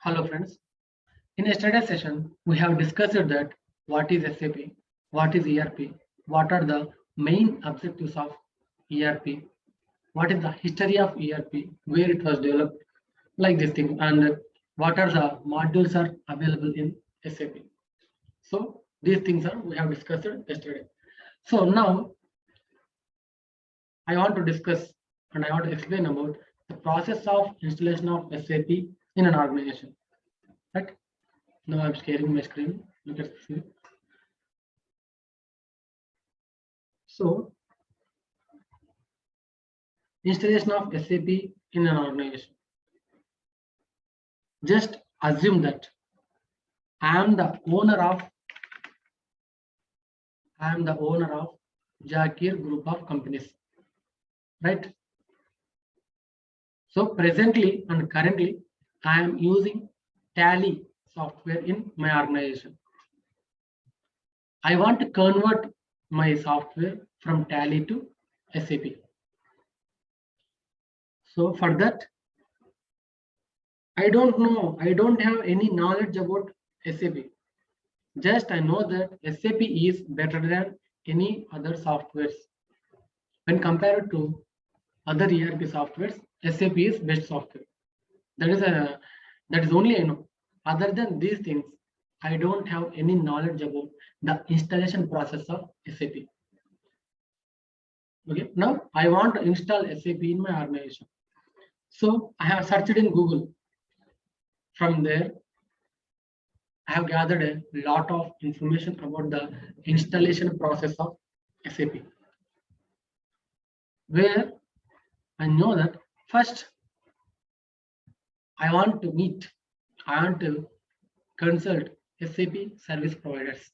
Hello friends. In yesterday's session, we have discussed that what is SAP, what is ERP, what are the main objectives of ERP, what is the history of ERP, where it was developed, like this thing, and what are the modules are available in SAP. So these things are we have discussed yesterday. So now I want to discuss and I want to explain about the process of installation of SAP in an organization. Right? Now I'm sharing my screen. Look at this. So, installation of SAP in an organization. Just assume that I am the owner of Jakir group of companies, right? So presently and currently, I am using Tally software in my organization. I want to convert my software from Tally to SAP. So for that, I don't know, I don't have any knowledge about SAP. Just I know that SAP is better than any other softwares. When compared to other ERP softwares, SAP is best software. That is only I know. Other than these things, I don't have any knowledge about the installation process of SAP. Okay, now I want to install SAP in my organization. So I have searched in Google. From there, I have gathered a lot of information about the installation process of SAP, where I know that first I want to consult SAP service providers.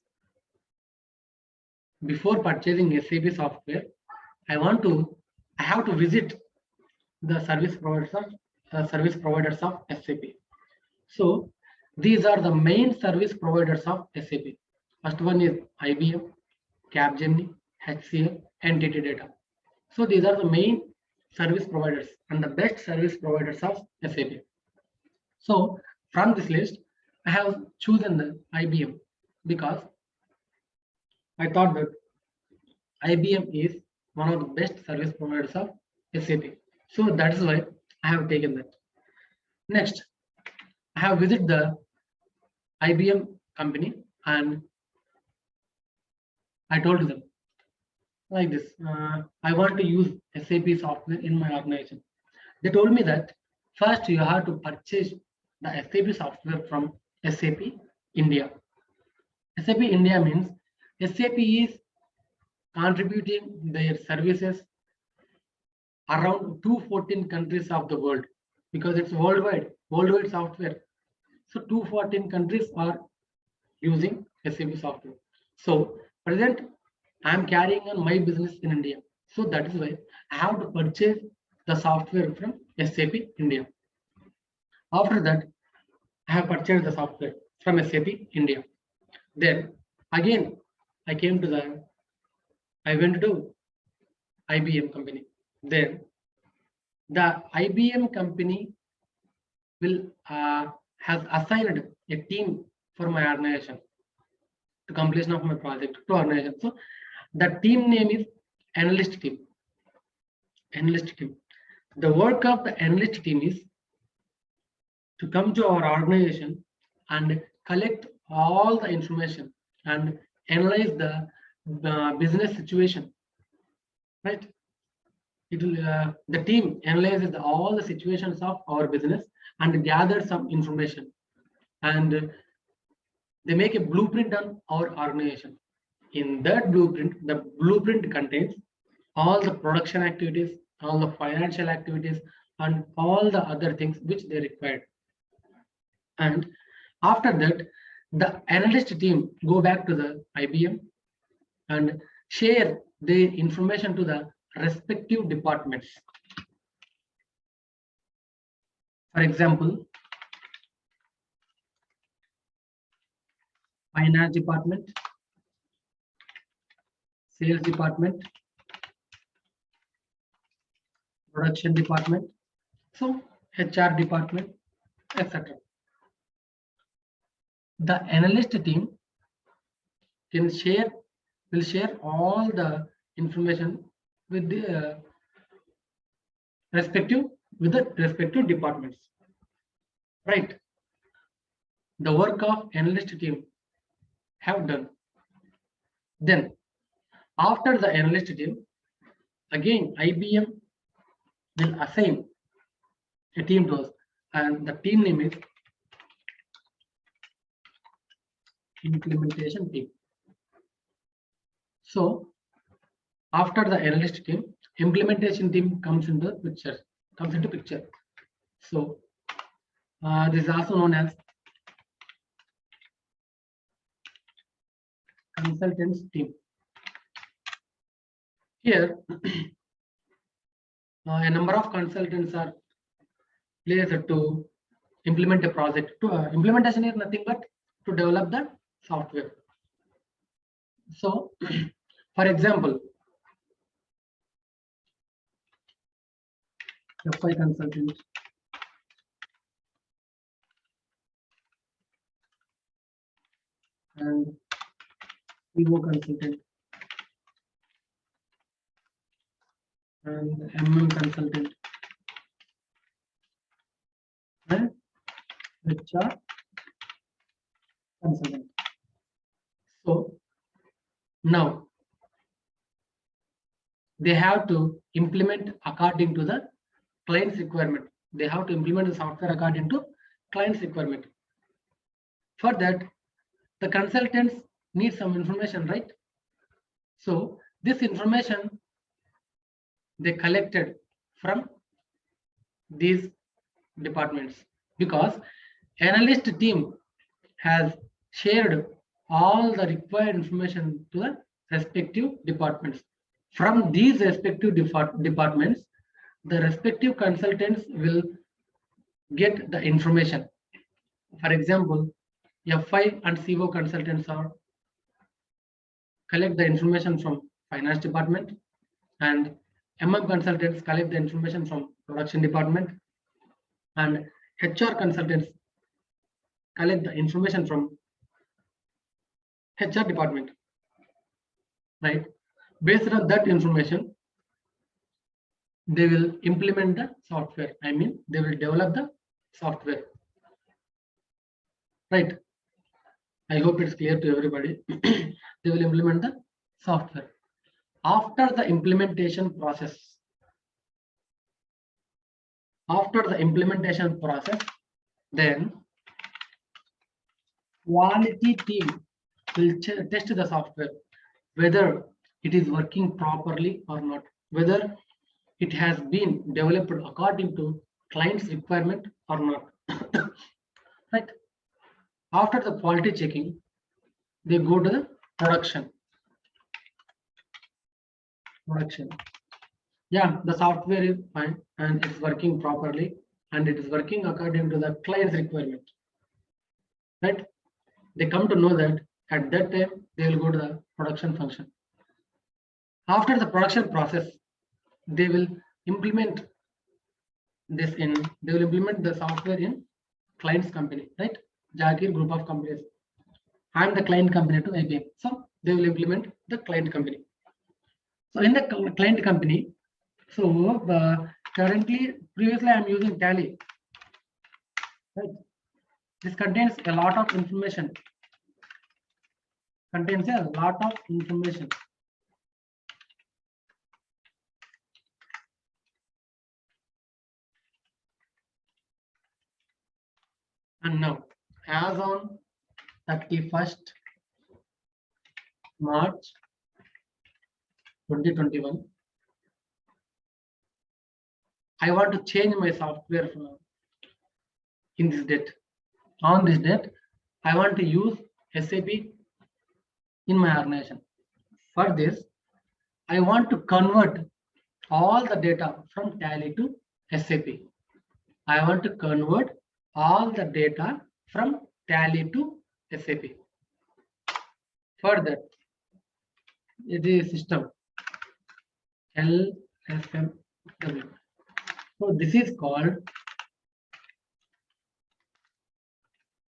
Before purchasing SAP software, I have to visit the service providers of SAP. So these are the main service providers of SAP. First one is IBM, Capgemini, HCL, NTT Data. So these are the main service providers and the best service providers of SAP. So from this list, I have chosen the IBM because I thought that IBM is one of the best service providers of SAP. So that is why I have taken that. Next, I have visited the IBM company and I told them like this, I want to use SAP software in my organization. They told me that first you have to purchase the SAP software from SAP India. SAP India means SAP is contributing their services around 214 countries of the world because it's worldwide software. So 214 countries are using SAP software. So present I am carrying on my business in India. So that is why I have to purchase the software from SAP India. After that, I have purchased the software from SAP India. Then again, I went to IBM company. Then the IBM company will has assigned a team for my organization to completion of my project to organization. So the team name is analyst team. Analyst team. The work of the analyst team is to come to our organization and collect all the information and analyze the business situation. Right? The team analyzes all the situations of our business and gather some information, and they make a blueprint on our organization. In that blueprint, the blueprint contains all the production activities, all the financial activities, and all the other things which they required. And after that, the analyst team go back to the IBM and share their information to the respective departments. For example, finance department, sales department, production department, so HR department, etc. the analyst team will share all the information with the respective departments, right? The work of analyst team have done. Then after the analyst team, again IBM will assign a team to us, and the team name is implementation team. So after the analyst team, implementation team comes into picture. So this is also known as consultants team. Here, a number of consultants are placed to implement a project. Implementation is nothing but to develop the software. So, for example, FI consultant, and EVO consultant, and MM consultant, and HR consultant. So now they have to implement according to the client's requirement. They have to implement the software according to client's requirement. For that, the consultants need some information, right? So this information they collected from these departments, because analyst team has shared all the required information to the respective departments. From these respective departments, the respective consultants will get the information. For example, FI and CO consultants are collect the information from finance department, and MM consultants collect the information from production department, and HR consultants collect the information from HR department, right? Based on that information, they will implement the software. I mean, they will develop the software, right? I hope it's clear to everybody. They will implement the software. After the implementation process, then quality team will test the software, whether it is working properly or not, whether it has been developed according to client's requirement or not. Right? After the quality checking, they go to the production. Yeah, the software is fine and it's working properly and it is working according to the client's requirement. Right? They come to know that at that time they will go to the production function. After the production process, they will implement the software in client's company, right? Jagir group of companies. I am the client company to IBM. So they will implement the client company. So in the client company, so previously I am using Tally. Right? This contains a lot of information. And now, as on 31st March 2021, I want to change my software in this date. On this date, I want to use SAP in my organization. For this, I want to convert all the data from Tally to SAP. I want to convert all the data from Tally to SAP. For that, it is system LSMW. So this is called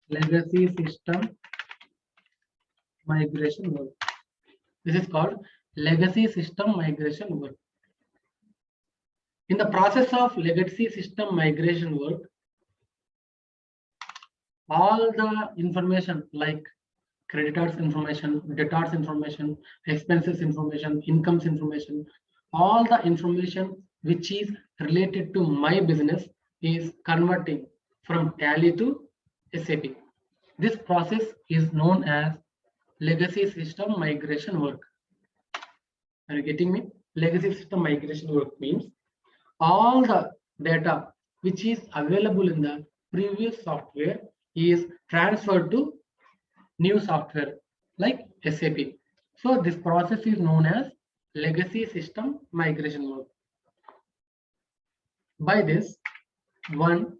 legacy system migration work. This is called legacy system migration work. In the process of legacy system migration work, all the information like creditors information, debtors information, expenses information, incomes information, all the information which is related to my business is converting from Tally to SAP. This process is known as legacy system migration work. Are you getting me? Legacy system migration work means all the data which is available in the previous software is transferred to new software like SAP. So this process is known as legacy system migration work. By this 1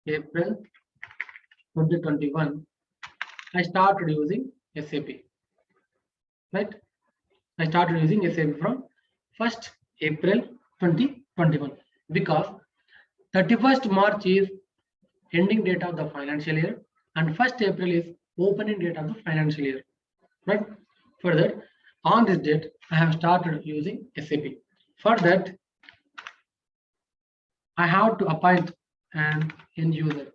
April 2021, I started using SAP. Right? I started using SAP from 1st April 2021 because 31st March is ending date of the financial year and 1st April is opening date of the financial year. Right? For that, on this date, I have started using SAP. For that, I have to appoint an end user,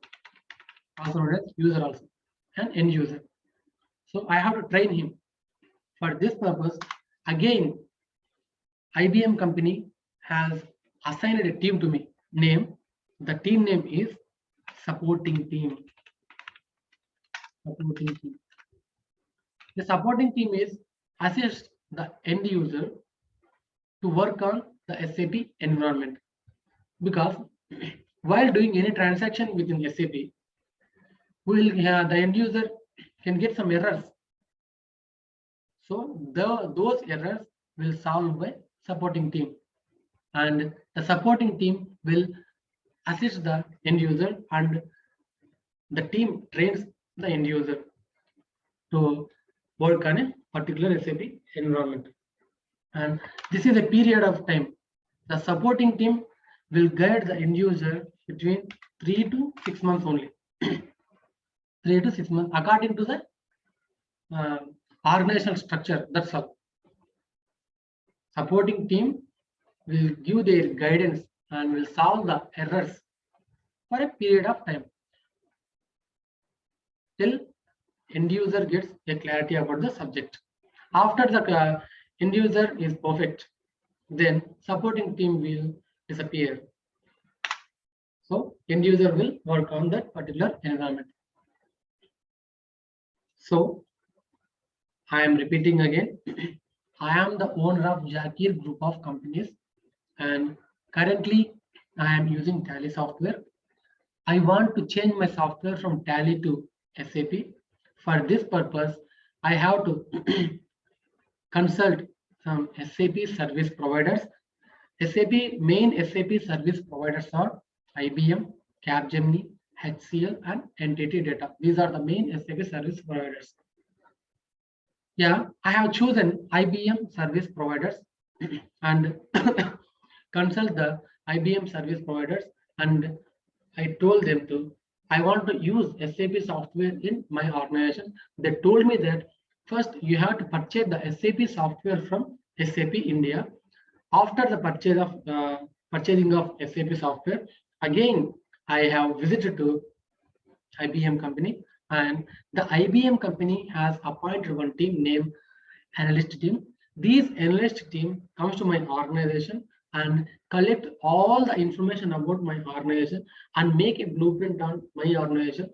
also known as user also, an end user. So I have to train him. For this purpose, again, IBM company has assigned a team to me. The team name is supporting team. Supporting team. The supporting team is assist the end user to work on the SAP environment, because while doing any transaction within SAP, the end user can get some errors. So those errors will solve by supporting team, and the supporting team will assist the end user, and the team trains the end user to work on a particular SAP environment. And this is a period of time. The supporting team will guide the end user between 3 to 6 months only. 3 to 6 months according to the organizational structure. That's all. Supporting team will give their guidance and will solve the errors for a period of time till end user gets a clarity about the subject. After the end user is perfect, then supporting team will disappear. So end user will work on that particular environment. So I am repeating again. I am the owner of Jakir group of companies, and currently I am using Tally software. I want to change my software from Tally to SAP. For this purpose, I have to consult some SAP service providers. Main SAP service providers are IBM, Capgemini, HCL, and Entity Data. These are the main SAP service providers. Yeah, I have chosen IBM service providers and consult the IBM service providers, and I told them I want to use SAP software in my organization. They told me that first you have to purchase the SAP software from SAP India. After the purchasing of SAP software, again I have visited to IBM company, and the IBM company has appointed one team named analyst team. These analyst team comes to my organization and collect all the information about my organization and make a blueprint on my organization.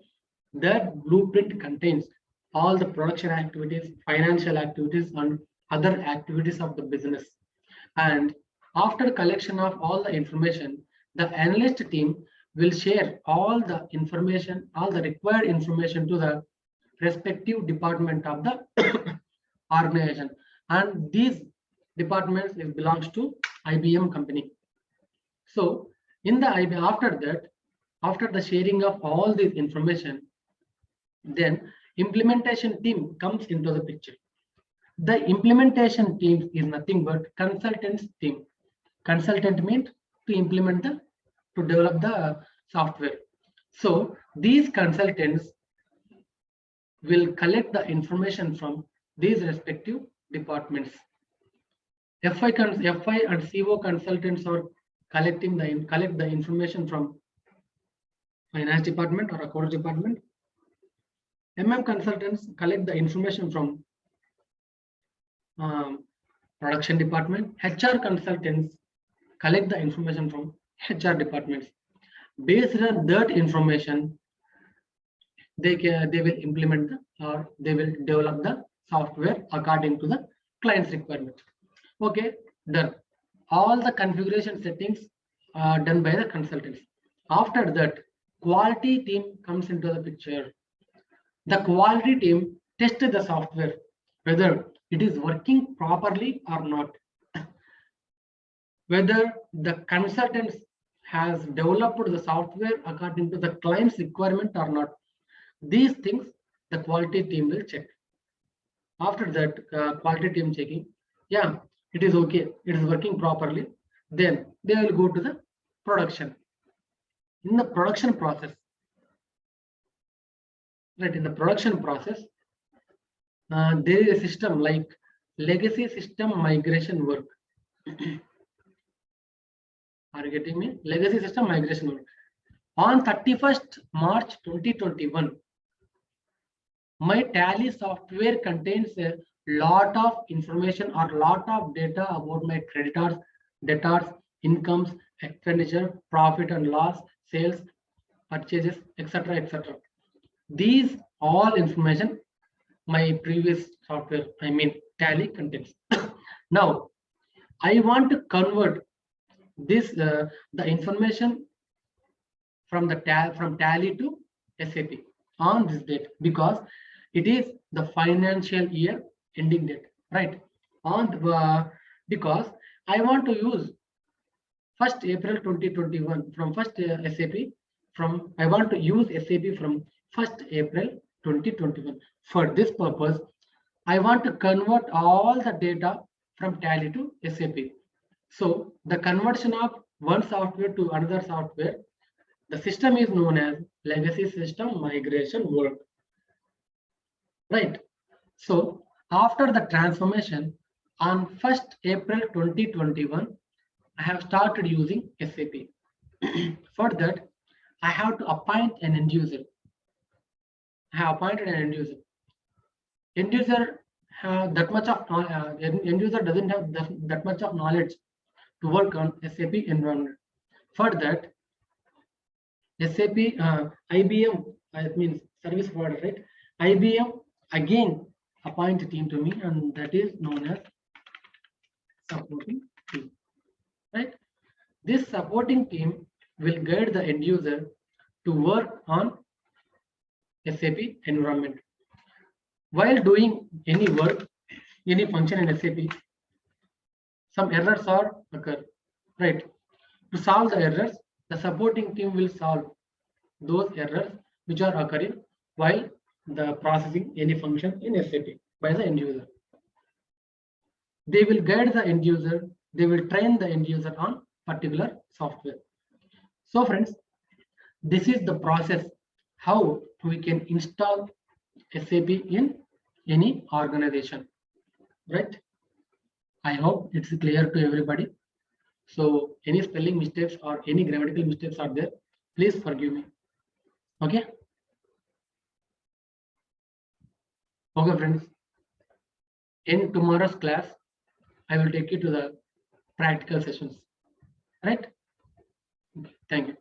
That blueprint contains all the production activities, financial activities, and other activities of the business. And after collection of all the information, the analyst team will share all the information, all the required information to the respective department of the organization. And these departments belongs to IBM company. So in the IBM, after the sharing of all this information, then implementation team comes into the picture. The implementation team is nothing but consultants team. Consultant means to develop the software. So these consultants will collect the information from these respective departments. FI and CO consultants are collect the information from finance department or accounts department. Consultants collect the information from production department. HR consultants collect the information from HR departments. Based on that information, they will implement or they will develop the software according to the client's requirement. Okay, done. All the configuration settings are done by the consultants. After that, quality team comes into the picture. The quality team tests the software, whether it is working properly or not, whether the consultants has developed the software according to the client's requirement or not. These things the quality team will check. After that, quality team checking, yeah, it is okay, it is working properly, then they will go to the production. In the production process, right, in the production process, there is a system like legacy system migration work. Are you getting me? Legacy system migration work. On 31st March 2021, my Tally software contains a lot of information or lot of data about my creditors, debtors, incomes, expenditure, profit and loss, sales, purchases, etc., etc. These all information my previous software, I mean Tally, contains. Now, I want to convert this the information from Tally to SAP on this date, because it is the financial year ending date, right? Because I want to use 1st April 2021 from 1st SAP from I want to use SAP from 1st April 2021. For this purpose, I want to convert all the data from Tally to SAP. So the conversion of one software to another software, the system is known as legacy system migration work, right? So after the transformation on 1st April 2021, I have started using SAP. For that, I have to appoint an end user. I have appointed an end user. End user that much of end user doesn't have that much of knowledge to work on SAP environment. For that, SAP IBM, it means service provider, right? IBM again appoint a team to me, and that is known as supporting team, right? This supporting team will guide the end user to work on SAP environment. While doing any work, any function in SAP, some errors are occur, right? To solve the errors, the supporting team will solve those errors which are occurring while the processing any function in SAP by the end user. They will guide the end user, they will train the end user on particular software. So friends, this is the process how we can install SAP in any organization, right? I hope it's clear to everybody. So any spelling mistakes or any grammatical mistakes are there, please forgive me. Okay. Okay, friends. In tomorrow's class, I will take you to the practical sessions. Right? Okay. Thank you.